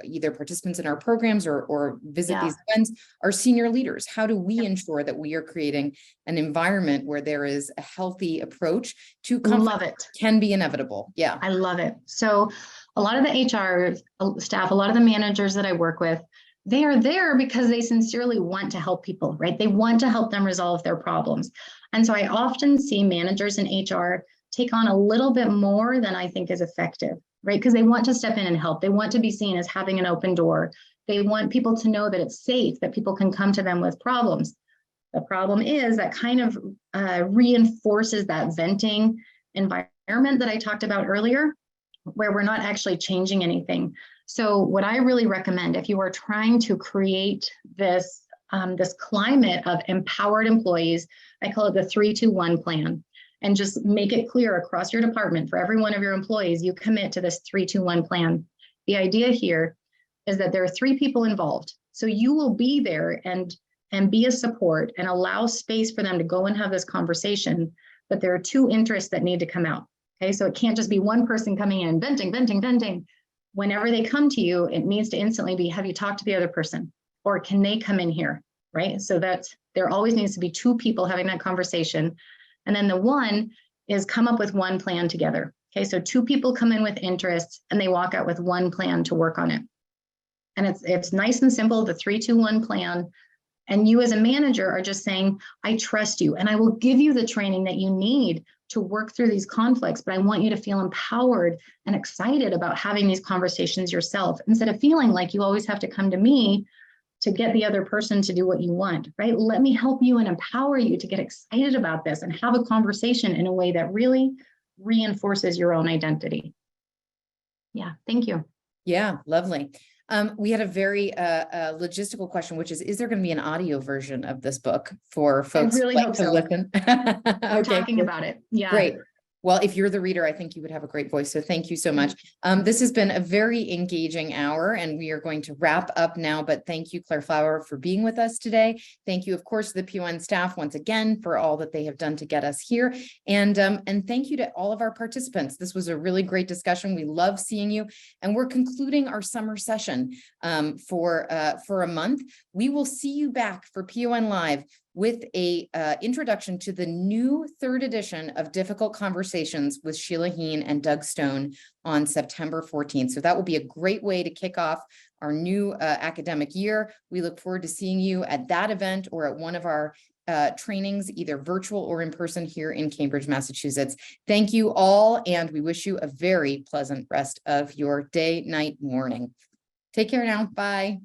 either participants in our programs or visit these events are senior leaders? How do we ensure that we are creating an environment where there is a healthy approach to conflict? Love it. Can be inevitable. Yeah. I love it. So a lot of the HR staff, a lot of the managers that I work with, they are there because they sincerely want to help people, right? They want to help them resolve their problems. And so I often see managers in HR take on a little bit more than I think is effective, right? Because they want to step in and help. They want to be seen as having an open door. They want people to know that it's safe, that people can come to them with problems. The problem is that kind of reinforces that venting environment that I talked about earlier, where we're not actually changing anything. So what I really recommend, if you are trying to create this, this climate of empowered employees, I call it the 3-2-1 plan. And just make it clear across your department for every one of your employees, you commit to this 3-2-1 plan. The idea here is that there are 3 people involved. So you will be there and be a support and allow space for them to go and have this conversation. But there are 2 interests that need to come out. Okay, so it can't just be one person coming in, venting. Whenever they come to you, it needs to instantly be, have you talked to the other person? Or can they come in here, right? So that's, there always needs to be 2 people having that conversation. And then the one is come up with one plan together. Okay, so 2 people come in with interests and they walk out with one plan to work on it. And it's nice and simple, the 3-2-1 plan. And you as a manager are just saying, I trust you and I will give you the training that you need to work through these conflicts, but I want you to feel empowered and excited about having these conversations yourself, instead of feeling like you always have to come to me to get the other person to do what you want, right? Let me help you and empower you to get excited about this and have a conversation in a way that really reinforces your own identity. Yeah, thank you. Yeah, lovely. We had a very logistical question, which is there going to be an audio version of this book for folks? I really hope so. Listen? We're talking about it. Yeah. Great. Well, if you're the reader, I think you would have a great voice. So thank you so much. This has been a very engaging hour and we are going to wrap up now, but thank you, Clare Fowler, for being with us today. Thank you, of course, the PON staff once again for all that they have done to get us here. And thank you to all of our participants. This was a really great discussion. We love seeing you. And we're concluding our summer session for a month. We will see you back for PON Live with a introduction to the new 3rd edition of Difficult Conversations with Sheila Heen and Doug Stone on September 14th. So that will be a great way to kick off our new academic year. We look forward to seeing you at that event or at one of our trainings, either virtual or in person here in Cambridge, Massachusetts. Thank you all, and we wish you a very pleasant rest of your day, night, morning. Take care now. Bye.